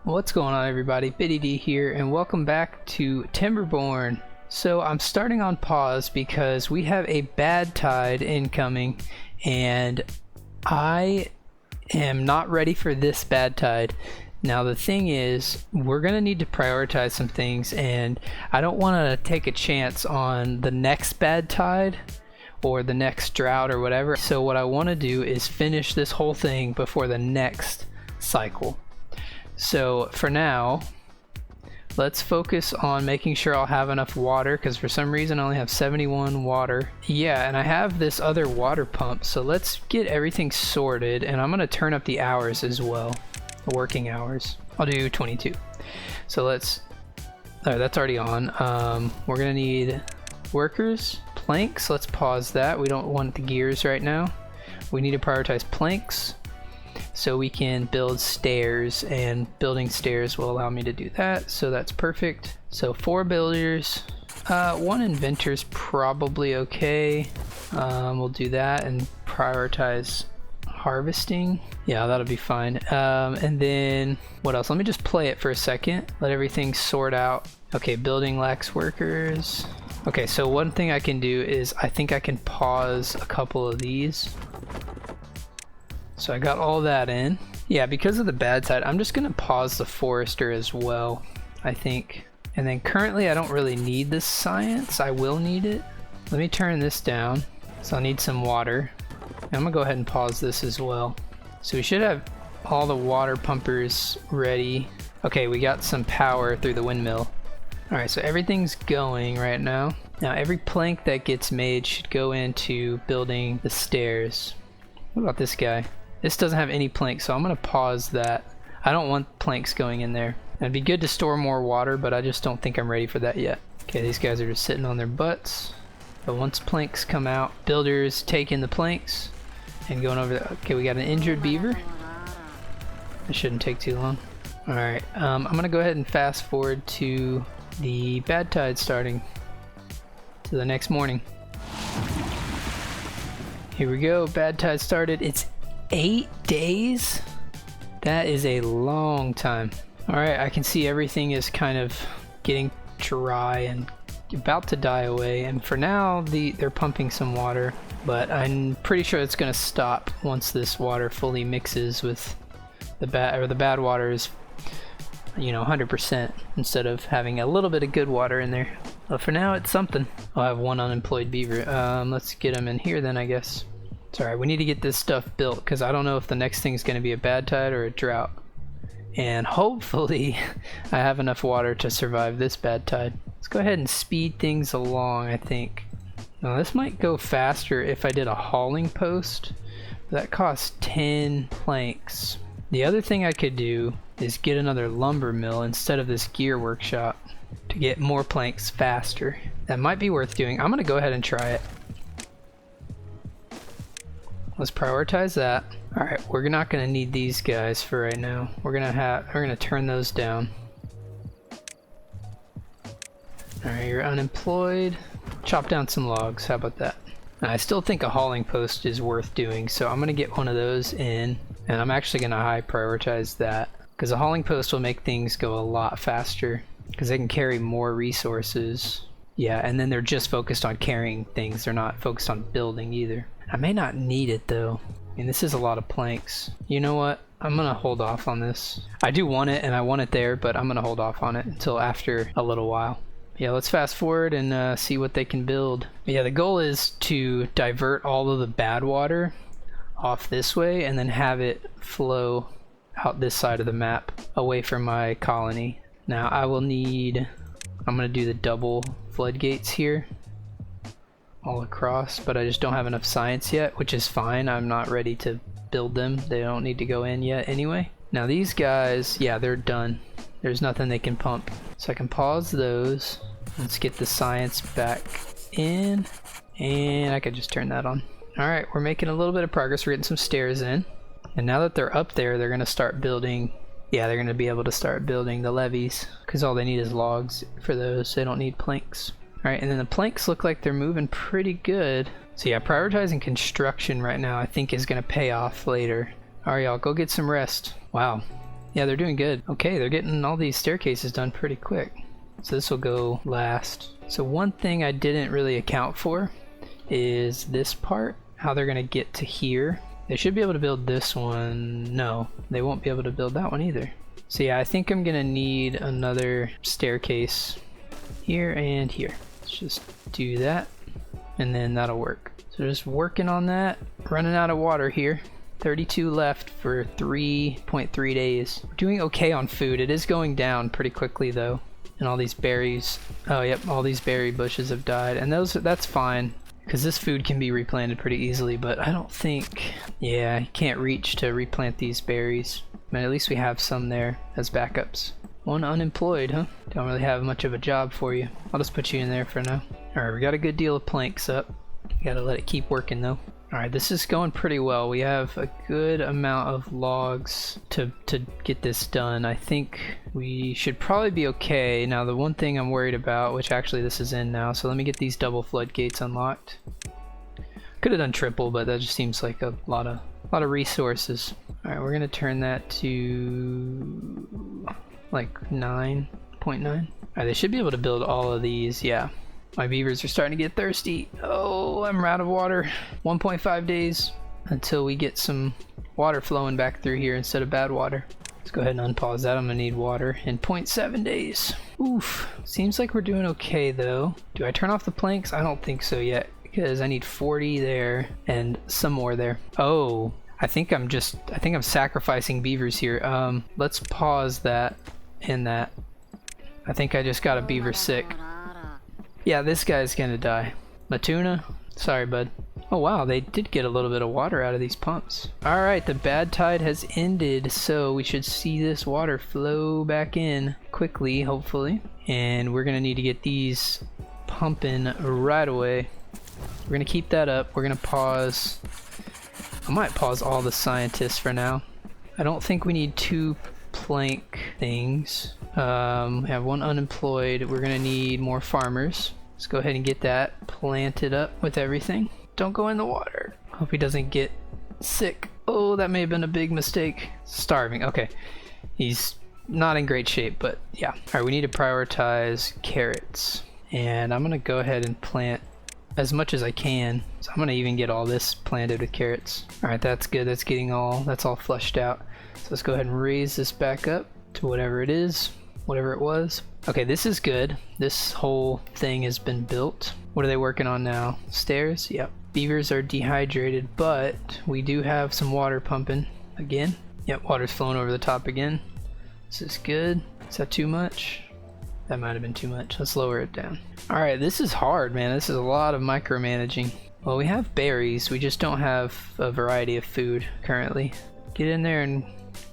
What's going on, everybody? Badtide here, and welcome back to Timberborn. So I'm starting on pause because we have a Badtide incoming, and I am not ready for this Badtide. Now the thing is, we're gonna need to prioritize some things, and I don't want to take a chance on the next Badtide or the next drought or whatever. So what I want to do is finish this whole thing before the next cycle. So for now, let's focus on making sure I'll have enough water, because for some reason I only have 71 water. Yeah, and I have this other water pump, so let's get everything sorted, and I'm going to turn up the hours as well, the working hours. I'll do 22. So let's, that's already on. We're going to need workers, planks, let's pause that. We don't want the gears right now. We need to prioritize planks, so we can build stairs, and building stairs will allow me to do that, so that's perfect. So 4 builders, 1 inventor's probably okay. We'll do that and prioritize harvesting. Yeah, that'll be fine. And then what else? Let me just play it for a second, let everything sort out. Okay, building lacks workers. Okay, so one thing I can do is I think I can pause a couple of these. So I got all that in. Yeah, because of the Badtide, I'm just gonna pause the forester as well, I think. And then currently I don't really need this science. I will need it. Let me turn this down. So I'll need some water. And I'm gonna go ahead and pause this as well. So we should have all the water pumpers ready. Okay, we got some power through the windmill. Alright, so everything's going right now. Now every plank that gets made should go into building the stairs. What about this guy? This doesn't have any planks, so I'm going to pause that. I don't want planks going in there. It'd be good to store more water, but I just don't think I'm ready for that yet. Okay, these guys are just sitting on their butts. But once planks come out, builders taking the planks and going over there. Okay, we got an injured beaver. It shouldn't take too long. Alright, I'm going to go ahead and fast forward to the Badtide starting to the next morning. Here we go, Badtide started. It's 8 days? That is a long time. Alright, I can see everything is kind of getting dry and about to die away, and for now they're pumping some water, but I'm pretty sure it's going to stop once this water fully mixes with the bad water is, you know, 100% instead of having a little bit of good water in there. But for now it's something. I'll have 1 unemployed beaver. Let's get him in here then, I guess. It's alright, we need to get this stuff built, because I don't know if the next thing is going to be a Badtide or a drought. And hopefully I have enough water to survive this Badtide. Let's go ahead and speed things along, I think. Now this might go faster if I did a hauling post. That costs 10 planks. The other thing I could do is get another lumber mill instead of this gear workshop to get more planks faster. That might be worth doing. I'm going to go ahead and try it. Let's prioritize that. Alright, we're not gonna need these guys for right now. We're gonna turn those down. Alright, you're unemployed. Chop down some logs, how about that? Now, I still think a hauling post is worth doing, so I'm gonna get one of those in, and I'm actually gonna high prioritize that, because a hauling post will make things go a lot faster, because they can carry more resources. Yeah, and then they're just focused on carrying things, they're not focused on building either. I may not need it though. I mean, this is a lot of planks. You know what? I'm gonna hold off on this. I do want it, and I want it there, but I'm gonna hold off on it until after a little while. Yeah, let's fast forward and see what they can build. But yeah, the goal is to divert all of the bad water off this way and then have it flow out this side of the map away from my colony. Now I will need, I'm gonna do the double floodgates here all across, but I just don't have enough science yet, which is fine. I'm not ready to build them. They don't need to go in yet anyway. Now these guys, yeah, they're done. There's nothing they can pump. So I can pause those. Let's get the science back in, and I could just turn that on. Alright, we're making a little bit of progress. We're getting some stairs in. And now that they're up there, they're going to start building, yeah, they're going to be able to start building the levees, because all they need is logs for those. They don't need planks. Alright, and then the planks look like they're moving pretty good. So yeah, prioritizing construction right now I think is going to pay off later. Alright y'all, go get some rest. Wow, Yeah, they're doing good. Okay, they're getting all these staircases done pretty quick. So this will go last. So one thing I didn't really account for is this part, how they're gonna get to here. They should be able to build this one. No, they won't be able to build that one either. So yeah, I think I'm gonna need another staircase here and here. Let's just do that, and then that'll work. So just working on that. Running out of water here. 32 left for 3.3 days. We're doing okay on food. It is going down pretty quickly though. And all these berries. Oh yep, all these berry bushes have died. And that's fine, because this food can be replanted pretty easily, but I don't think, yeah, you can't reach to replant these berries. But at least we have some there as backups. One unemployed, huh? Don't really have much of a job for you. I'll just put you in there for now. Alright, we got a good deal of planks up. Gotta let it keep working though. Alright, this is going pretty well. We have a good amount of logs to get this done. I think we should probably be okay. Now the one thing I'm worried about, which actually this is in now, so let me get these double floodgates unlocked. Could have done triple, but that just seems like a lot of resources. Alright, we're gonna turn that to like 9.9. Alright, they should be able to build all of these, yeah. My beavers are starting to get thirsty. Oh, I'm out of water. 1.5 days until we get some water flowing back through here instead of bad water. Let's go ahead and unpause that. I'm gonna need water in 0.7 days. Oof. Seems like we're doing okay though. Do I turn off the planks? I don't think so yet, because I need 40 there and some more there. Oh, I think I'm sacrificing beavers here. Let's pause that and that. I think I just got a beaver sick. Yeah, this guy's gonna die. Matuna? Sorry, bud. Oh wow, they did get a little bit of water out of these pumps. Alright, the bad tide has ended, so we should see this water flow back in quickly, hopefully. And we're gonna need to get these pumping right away. We're gonna keep that up. We're gonna pause. I might pause all the scientists for now. I don't think we need 2 plank things. We have 1 unemployed. We're gonna need more farmers. Let's go ahead and get that planted up with everything. Don't go in the water. Hope he doesn't get sick. Oh, that may have been a big mistake. Starving. Okay. He's not in great shape, but yeah. Alright, we need to prioritize carrots. And I'm gonna go ahead and plant as much as I can. So I'm gonna even get all this planted with carrots. Alright, that's good. That's all flushed out. So let's go ahead and raise this back up to whatever it is. Whatever it was. Okay, this is good. This whole thing has been built. What are they working on now? Stairs? Yep. Beavers are dehydrated, but we do have some water pumping again. Yep, water's flowing over the top again. This is good. Is that too much? That might have been too much. Let's lower it down. Alright, this is hard, man. This is a lot of micromanaging. Well, we have berries. We just don't have a variety of food currently. Get in there and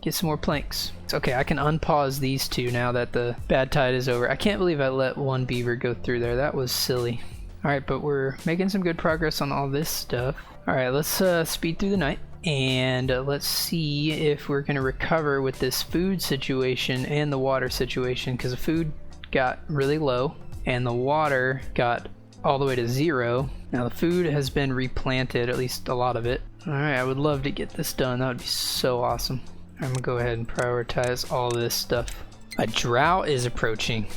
get some more planks. It's okay, I can unpause these 2 now that the bad tide is over. I can't believe I let 1 beaver go through there. That was silly. Alright, but we're making some good progress on all this stuff. Alright, let's speed through the night. And let's see if we're going to recover with this food situation and the water situation. Because the food got really low and the water got all the way to 0. Now the food has been replanted, at least a lot of it. Alright, I would love to get this done. That would be so awesome. I'm gonna go ahead and prioritize all this stuff. A drought is approaching.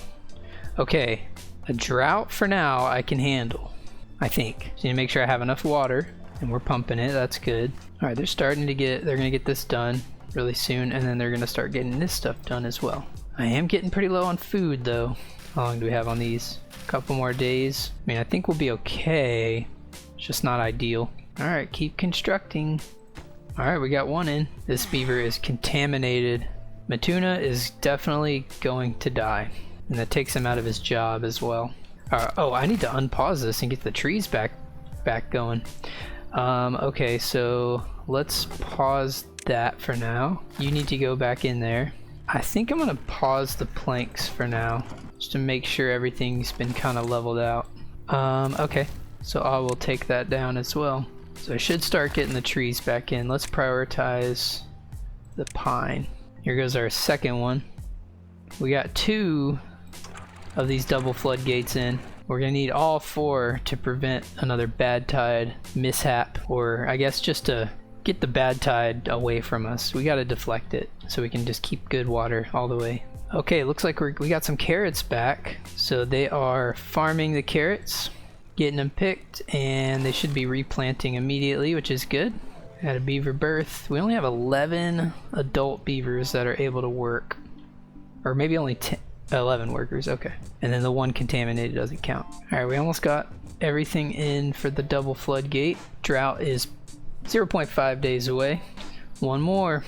Okay, a drought for now I can handle, I think. So you need to make sure I have enough water, and we're pumping it. That's good. All right, they're gonna get this done really soon, and then they're gonna start getting this stuff done as well. I am getting pretty low on food though. How long do we have on these? A couple more days. I mean, I think we'll be okay. It's just not ideal. All right, keep constructing. Alright, we got 1 in. This beaver is contaminated. Matuna is definitely going to die. And that takes him out of his job as well. Oh, I need to unpause this and get the trees back going. Okay, so let's pause that for now. You need to go back in there. I think I'm gonna pause the planks for now, just to make sure everything's been kind of leveled out. Okay, so I will take that down as well. So I should start getting the trees back in. Let's prioritize the pine. Here goes our second one. We got 2 of these double floodgates in. We're gonna need all 4 to prevent another bad tide mishap, or I guess just to get the bad tide away from us. We gotta deflect it so we can just keep good water all the way. Okay, looks like we got some carrots back. So they are farming the carrots, getting them picked, and they should be replanting immediately, which is good. Had a beaver birth. We only have 11 adult beavers that are able to work. Or maybe only 11 workers, okay. And then the one contaminated doesn't count. Alright, we almost got everything in for the double floodgate. Drought is 0.5 days away. One more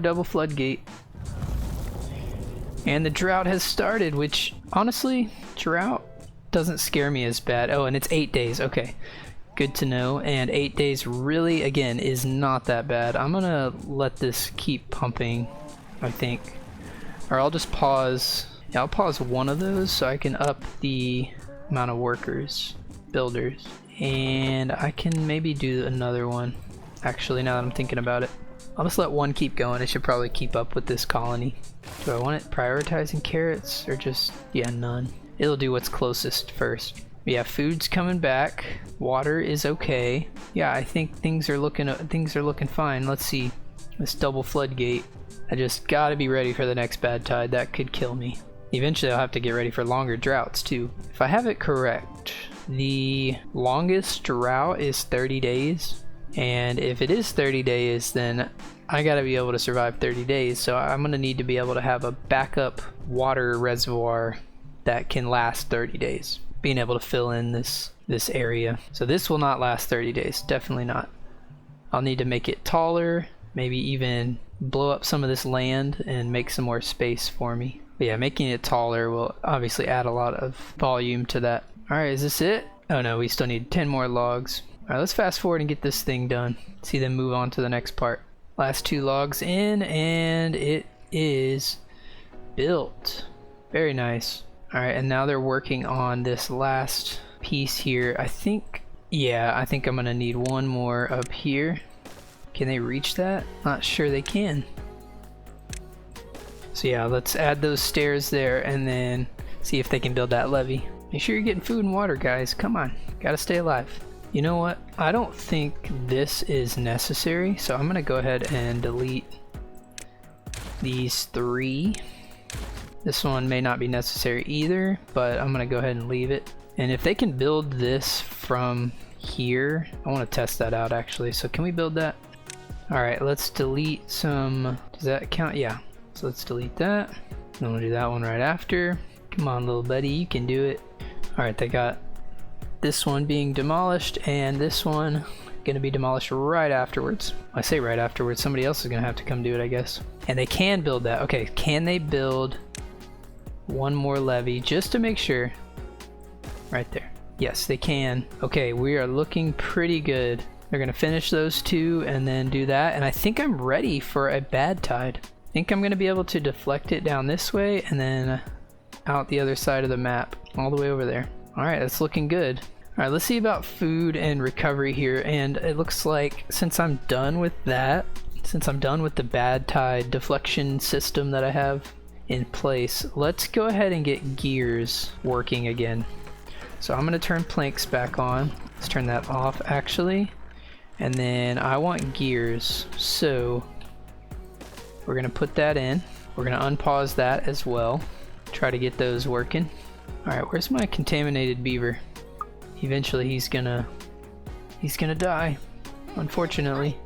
double floodgate. And the drought has started, which honestly, drought doesn't scare me as bad. Oh, and it's 8 days, okay. Good to know. And 8 days really, again, is not that bad. I'm gonna let this keep pumping, I think. Or I'll just pause. Yeah, I'll pause one of those so I can up the amount of workers, builders. And I can maybe do another one. Actually, now that I'm thinking about it, I'll just let one keep going. It should probably keep up with this colony. Do I want it prioritizing carrots or just, yeah, none? It'll do what's closest first. Yeah, food's coming back. Water is okay. Yeah, I think things are looking fine. Let's see this double floodgate. I just gotta be ready for the next bad tide. That could kill me. Eventually I'll have to get ready for longer droughts too. If I have it correct, the longest drought is 30 days. And if it is 30 days, then I gotta be able to survive 30 days. So I'm gonna need to be able to have a backup water reservoir that can last 30 days. Being able to fill in this area. So this will not last 30 days, definitely not. I'll need to make it taller, maybe even blow up some of this land and make some more space for me. But yeah, making it taller will obviously add a lot of volume to that. Alright, is this it? Oh no, we still need 10 more logs. Alright, let's fast forward and get this thing done. See them move on to the next part. Last 2 logs in and it is built. Very nice. Alright, and now they're working on this last piece here. I think I'm gonna need one more up here. Can they reach that? Not sure they can. So yeah, let's add those stairs there and then see if they can build that levee. Make sure you're getting food and water, guys. Come on, gotta stay alive. You know what? I don't think this is necessary, so I'm gonna go ahead and delete these 3. This one may not be necessary either, but I'm gonna go ahead and leave it. And if they can build this from here, I want to test that out actually. So can we build that? Alright, let's delete some. Does that count? Yeah. So let's delete that. Then we'll do that one right after. Come on, little buddy, you can do it. Alright, they got this one being demolished and this one gonna be demolished right afterwards. I say right afterwards, somebody else is gonna have to come do it, I guess. And they can build that. Okay, can they build one more levee just to make sure? Right there. Yes, they can. Okay, we are looking pretty good. They're gonna finish those 2 and then do that, and I think I'm ready for a bad tide. I think I'm gonna be able to deflect it down this way and then out the other side of the map, all the way over there. Alright, that's looking good. Alright, let's see about food and recovery here, and it looks like since I'm done with that, since I'm done with the bad tide deflection system that I have in place, let's go ahead and get gears working again. So I'm going to turn planks back on. Let's turn that off actually. And then I want gears. So we're going to put that in. We're going to unpause that as well. Try to get those working. Alright, where's my contaminated beaver? Eventually he's gonna die, unfortunately.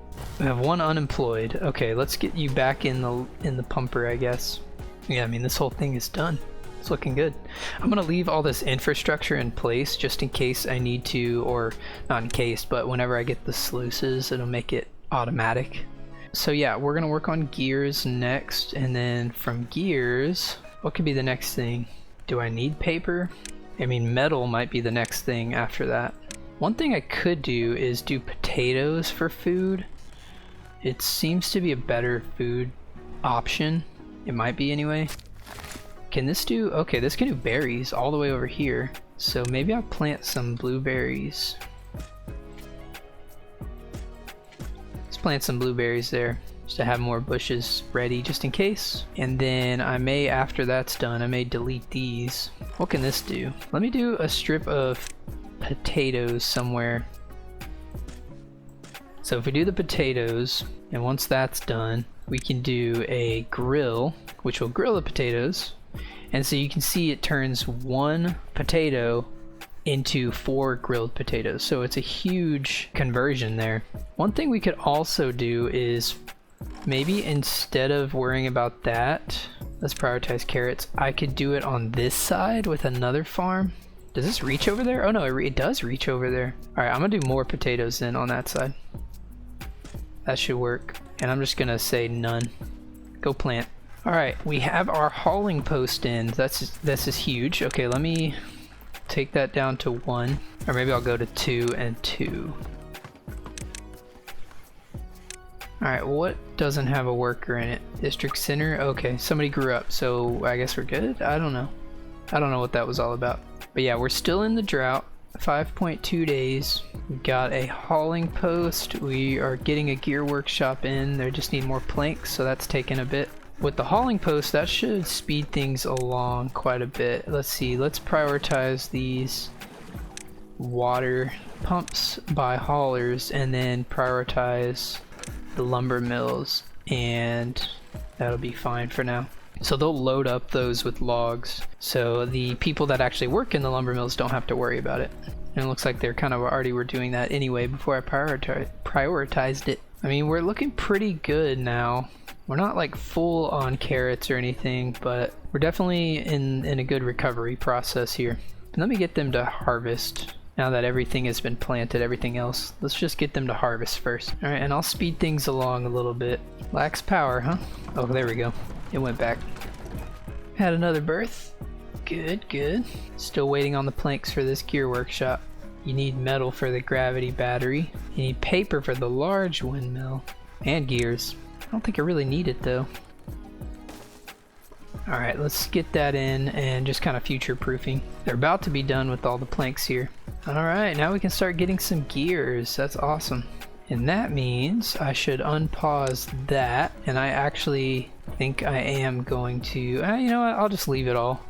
We have 1 unemployed. Okay, let's get you back in the pumper, I guess. Yeah, I mean, this whole thing is done. It's looking good. I'm gonna leave all this infrastructure in place just in case I need to, or not in case, but whenever I get the sluices, it'll make it automatic. So yeah, we're gonna work on gears next, and then from gears, what could be the next thing? Do I need paper? I mean, metal might be the next thing after that. One thing I could do is do potatoes for food. It seems to be a better food option. It might be anyway. Can this do? Okay, this can do berries all the way over here. So maybe I'll plant some blueberries. Let's plant some blueberries there just to have more bushes ready just in case. And then I may, after that's done, I may delete these. What can this do? Let me do a strip of potatoes somewhere. So if we do the potatoes, and once that's done, we can do a grill, which will grill the potatoes. And so you can see it turns 1 potato into 4 grilled potatoes. So it's a huge conversion there. One thing we could also do is maybe instead of worrying about that, let's prioritize carrots. I could do it on this side with another farm. Does this reach over there? Oh no, it does reach over there. All right, I'm gonna do more potatoes then on that side. That should work. And I'm just gonna say none. Go plant. All right, we have our hauling post in. This is huge. Okay, let me take that down to 1, or maybe I'll go to 2 and 2. All right, what doesn't have a worker in it? District center. Okay, somebody grew up, so I guess we're good. I don't know. I don't know what that was all about. But yeah, we're still in the drought. 5.2 days. We got a hauling post. We are getting a gear workshop in. They just need more planks, so that's taking a bit. With the hauling post, that should speed things along quite a bit. Let's see, let's prioritize these water pumps by haulers and then prioritize the lumber mills, and that'll be fine for now. So they'll load up those with logs, so the people that actually work in the lumber mills don't have to worry about it. And it looks like they're kind of already were doing that anyway before I prioritized it. I mean, we're looking pretty good now. We're not like full on carrots or anything, but we're definitely in a good recovery process here. Let me get them to harvest. Now that everything has been planted, everything else, let's just get them to harvest first. All right, and I'll speed things along a little bit. Lacks power, huh? Oh, there we go. It went back. Had another birth. Good, good. Still waiting on the planks for this gear workshop. You need metal for the gravity battery. You need paper for the large windmill. And gears. I don't think I really need it though. Alright, let's get that in and just kind of future proofing. They're about to be done with all the planks here. Alright, now we can start getting some gears. That's awesome. And that means I should unpause that, and I actually think I am going to, you know what, I'll just leave it all.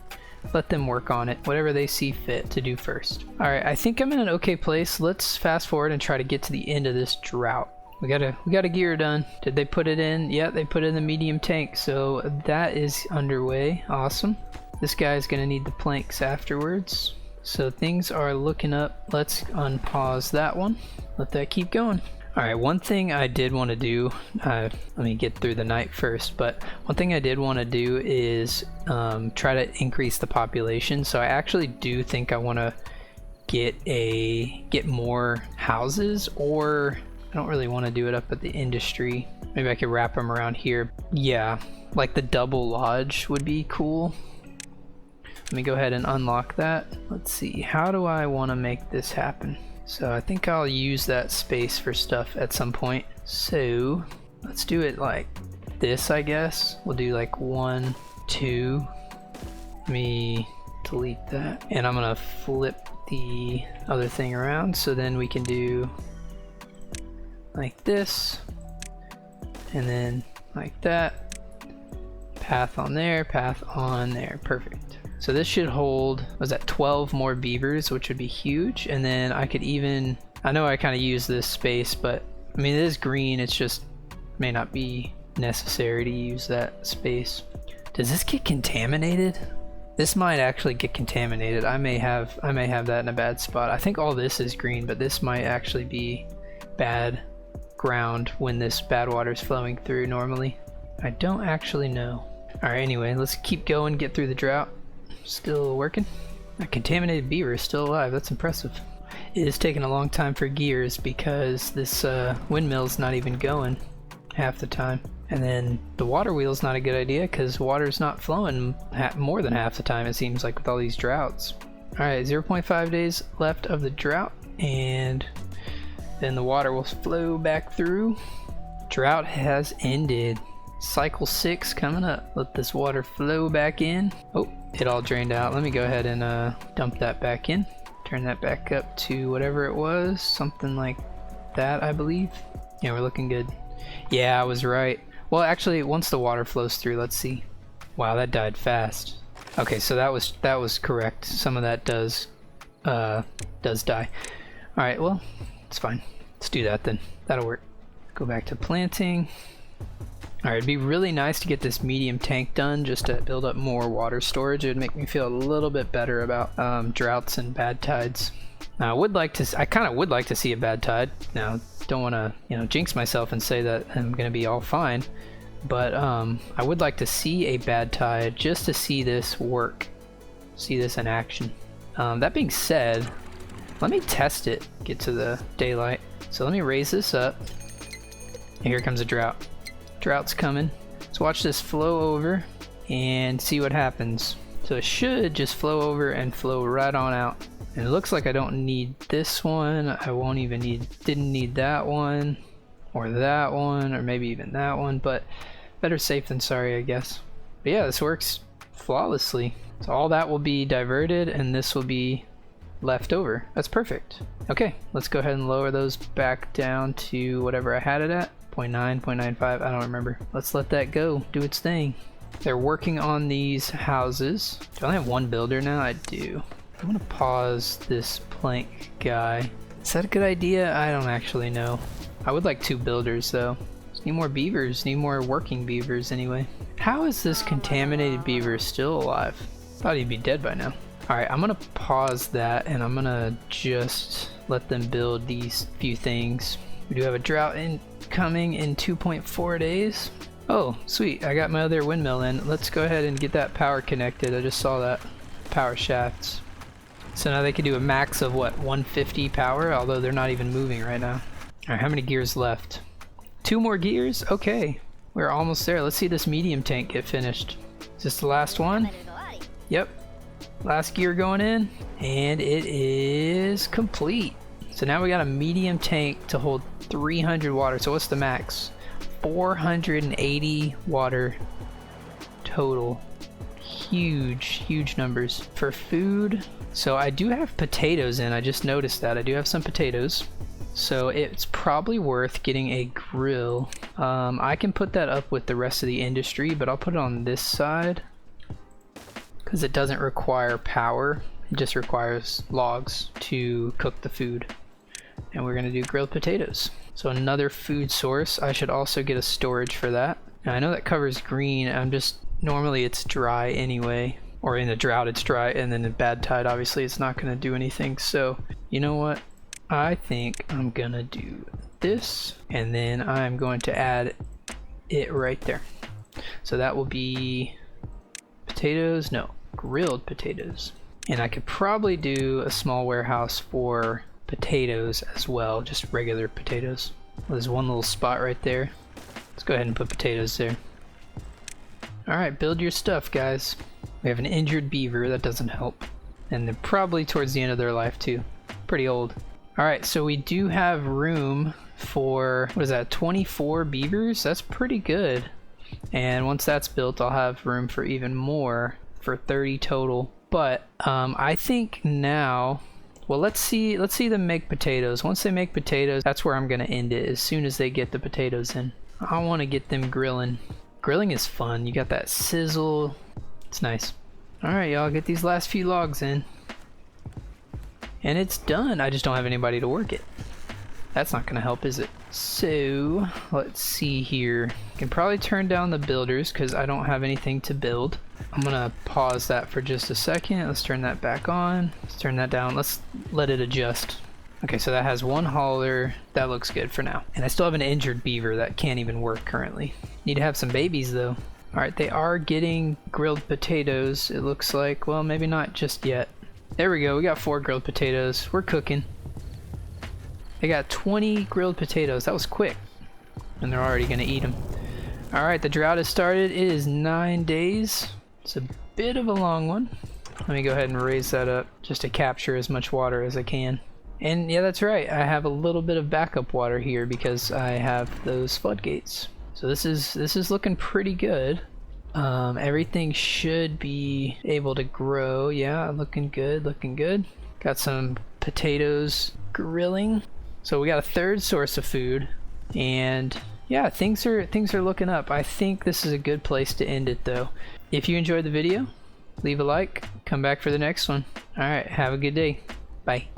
Let them work on it, whatever they see fit to do first. Alright, I think I'm in an okay place. Let's fast forward and try to get to the end of this drought. We got a gear done. Did they put it in? Yeah, they put it in the medium tank, so that is underway. Awesome. This guy's gonna need the planks afterwards. So things are looking up. Let's unpause that one. Let that keep going. Alright, one thing I did want to do, let me get through the night first, but one thing I did want to do is try to increase the population. So I actually do think I want to get more houses, or I don't really want to do it up at the industry. Maybe I could wrap them around here. Yeah, like the double lodge would be cool. Let me go ahead and unlock that. Let's see, how do I want to make this happen? So I think I'll use that space for stuff at some point. So let's do it like this, I guess. We'll do like 1, 2. Let me delete that. And I'm gonna flip the other thing around, so then we can do like this, and then like that. Path on there, path on there. Perfect. So this should hold, was that 12 more beavers, which would be huge. And then I could even, I know I kind of use this space, but I mean, it is green. It's just may not be necessary to use that space. Does this get contaminated? This might actually get contaminated. I may have that in a bad spot. I think all this is green, but this might actually be bad ground when this bad water is flowing through normally. I don't actually know. All right, anyway, let's keep going, get through the drought. Still working. A contaminated beaver is still alive. That's impressive. It is taking a long time for gears because this windmill's not even going half the time. And then the water wheel's not a good idea because water's not flowing more than half the time, it seems like, with all these droughts. Alright, 0.5 days left of the drought, and then the water will flow back through. Drought has ended. Cycle 6 coming up. Let this water flow back in. Oh, it all drained out. Let me go ahead and dump that back in. Turn that back up to whatever it was. Something like that, I believe. Yeah, we're looking good. Yeah, I was right. Well, actually, once the water flows through, let's see. Wow, that died fast. Okay, so that was correct. Some of that does die. All right, well, it's fine. Let's do that then. That'll work. Go back to planting. Alright, it'd be really nice to get this medium tank done just to build up more water storage. It would make me feel a little bit better about droughts and bad tides. Now, I kind of would like to see a bad tide. Now, don't want to, you know, jinx myself and say that I'm going to be all fine. But I would like to see a bad tide just to see this work. See this in action. That being said, let me test it, get to the daylight. So let me raise this up. And here comes a drought. Drought's coming. Let's watch this flow over and see what happens. So it should just flow over and flow right on out. And it looks like I don't need this one. I didn't need that one, or that one, or maybe even that one, but better safe than sorry, I guess. But yeah, this works flawlessly. So all that will be diverted and this will be left over. That's perfect. Okay, let's go ahead and lower those back down to whatever I had it at. 0.9, 0.95, I don't remember. Let's let that go, do its thing. They're working on these houses. Do I only have one builder now? I do. I'm gonna pause this plank guy. Is that a good idea? I don't actually know. I would like 2 builders though. Just need more beavers, need more working beavers anyway. How is this contaminated beaver still alive? Thought he'd be dead by now. Alright, I'm gonna pause that and I'm gonna just let them build these few things. We do have a drought incoming in 2.4 days. Oh, sweet, I got my other windmill in. Let's go ahead and get that power connected. I just saw that. Power shafts. So now they can do a max of what, 150 power, although they're not even moving right now. Alright, how many gears left? 2 more gears? Okay, we're almost there. Let's see this medium tank get finished. Is this the last one? Yep, last gear going in, and it is complete. So now we got a medium tank to hold 300 water. So what's the max? 480 water total. Huge numbers. For food, so I do have potatoes in. I just noticed that. I do have some potatoes. So it's probably worth getting a grill. I can put that up with the rest of the industry, but I'll put it on this side because it doesn't require power. It just requires logs to cook the food. And we're gonna do grilled potatoes. So another food source. I should also get a storage for that. Now I know that covers green. Normally it's dry anyway, or in a drought it's dry, and then in bad tide obviously it's not gonna do anything. So you know what? I think I'm gonna do this, and then I'm going to add it right there. So that will be potatoes, no, grilled potatoes. And I could probably do a small warehouse for potatoes as well, just regular potatoes. There's one little spot right there. Let's go ahead and put potatoes there. Alright, build your stuff, guys. We have an injured beaver, that doesn't help. And they're probably towards the end of their life too. Pretty old. Alright, so we do have room for, what is that, 24 beavers? That's pretty good. And once that's built, I'll have room for even more, for 30 total. But I think now, well, let's see them make potatoes. Once they make potatoes, that's where I'm gonna end it, as soon as they get the potatoes in. I wanna get them grilling. Grilling is fun. You got that sizzle. It's nice. Alright, y'all, get these last few logs in. And it's done. I just don't have anybody to work it. That's not gonna help, is it? So, let's see here. I can probably turn down the builders because I don't have anything to build. I'm gonna pause that for just a second. Let's turn that back on. Let's turn that down. Let's let it adjust. Okay, so that has one hauler. That looks good for now. And I still have an injured beaver that can't even work currently. Need to have some babies though. Alright, they are getting grilled potatoes, it looks like. Well, maybe not just yet. There we go, we got 4 grilled potatoes. We're cooking. They got 20 grilled potatoes. That was quick. And they're already gonna eat them. Alright, the drought has started. It is 9 days. It's a bit of a long one. Let me go ahead and raise that up just to capture as much water as I can. And yeah, that's right. I have a little bit of backup water here because I have those floodgates. So this is looking pretty good. Everything should be able to grow. Yeah, looking good, looking good. Got some potatoes grilling. So we got a third source of food, and yeah, things are looking up. I think this is a good place to end it though. If you enjoyed the video, leave a like, come back for the next one. All right, have a good day. Bye.